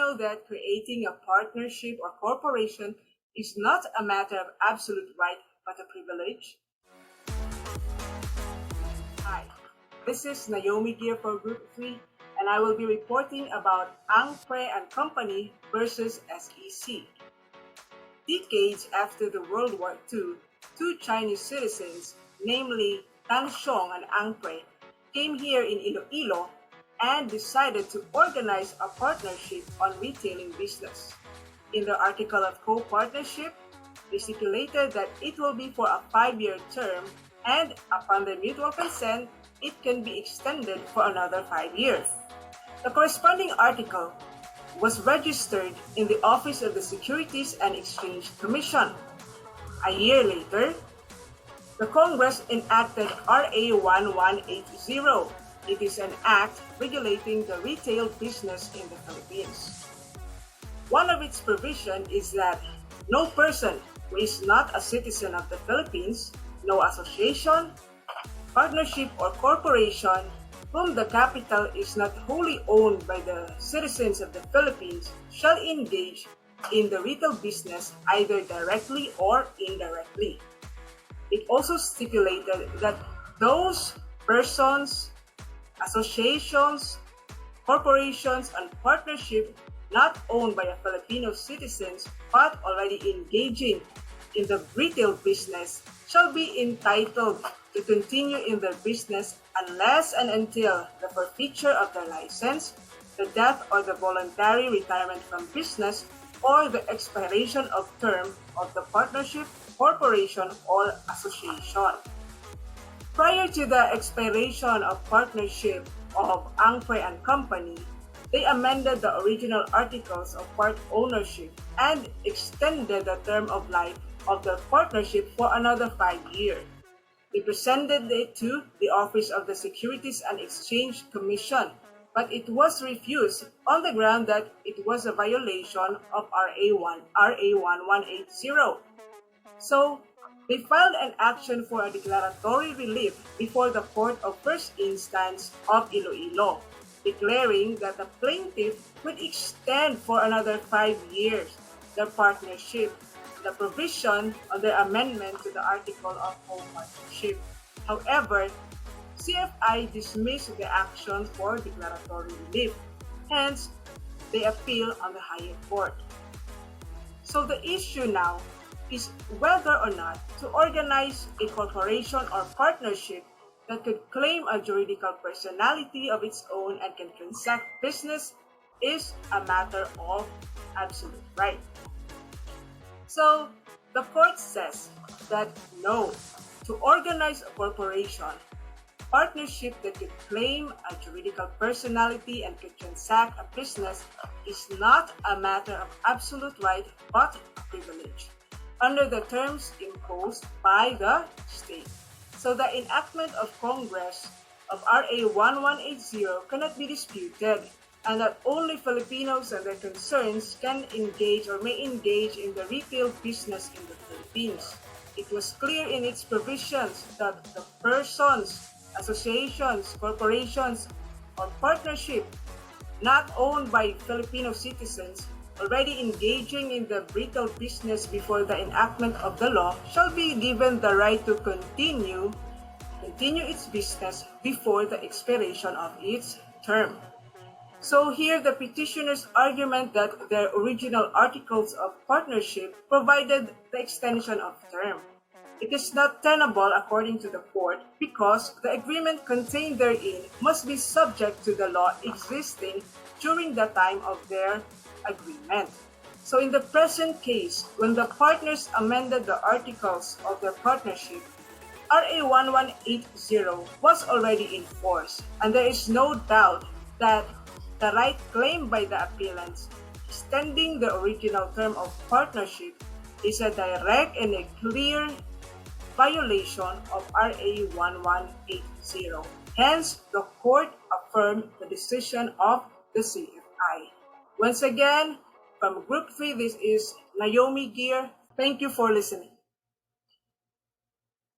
know that creating a partnership or corporation is not a matter of absolute right but a privilege? Hi, this is Naomi here for Group 3, and I will be reporting about Pue Company vs SEC. Decades after the World War II, two Chinese citizens, namely Tan Xiong and Pue, came here in Iloilo and decided to organize a partnership on retailing business. In the article of co-partnership, they stipulated that it will be for a 5-year term, and upon the mutual consent, it can be extended for another 5 years. The corresponding article was registered in the Office of the Securities and Exchange Commission. A year later, the Congress enacted RA 1180. It is an act regulating the retail business in the Philippines. One of its provisions is that no person who is not a citizen of the Philippines, no association, partnership, or corporation whom the capital is not wholly owned by the citizens of the Philippines shall engage in the retail business either directly or indirectly. It also stipulated that those persons, associations, corporations, and partnerships not owned by a Filipino citizens but already engaging in the retail business shall be entitled to continue in their business unless and until the forfeiture of their license, the death or the voluntary retirement from business, or the expiration of term of the partnership, corporation, or association. Prior to the expiration of partnership of Pue Company, they amended the original articles of part ownership and extended the term of life of the partnership for another 5 years. They presented it to the Office of the Securities and Exchange Commission, but it was refused on the ground that it was a violation of RA 1180. So, they filed an action for a declaratory relief before the Court of First Instance of Iloilo, declaring that the plaintiff could extend for another 5 years their partnership, the provision on their amendment to the Article of Co-Partnership. However, CFI dismissed the action for declaratory relief. Hence, they appeal on the higher court. So the issue now is whether or not to organize a corporation or partnership that could claim a juridical personality of its own and can transact business is a matter of absolute right. So, the court says that no, to organize a corporation, partnership that could claim a juridical personality and could transact a business is not a matter of absolute right but a privilege under the terms imposed by the state. So the enactment of Congress of RA 1180 cannot be disputed, and that only Filipinos and their concerns can engage or may engage in the retail business in the Philippines. It was clear in its provisions that the persons, associations, corporations, or partnership not owned by Filipino citizens already engaging in the retail business before the enactment of the law shall be given the right to continue its business before the expiration of its term. So here the petitioner's argument that their original articles of partnership provided the extension of term. It is not tenable according to the court because the agreement contained therein must be subject to the law existing during the time of their agreement. So in the present case, when the partners amended the articles of their partnership, RA 1180 was already in force, and there is no doubt that the right claimed by the appellants, extending the original term of partnership, is a direct and a clear violation of RA 1180. Hence, the court affirmed the decision of the CFI. Once again, from Group 3, this is Naomi Gear. Thank you for listening.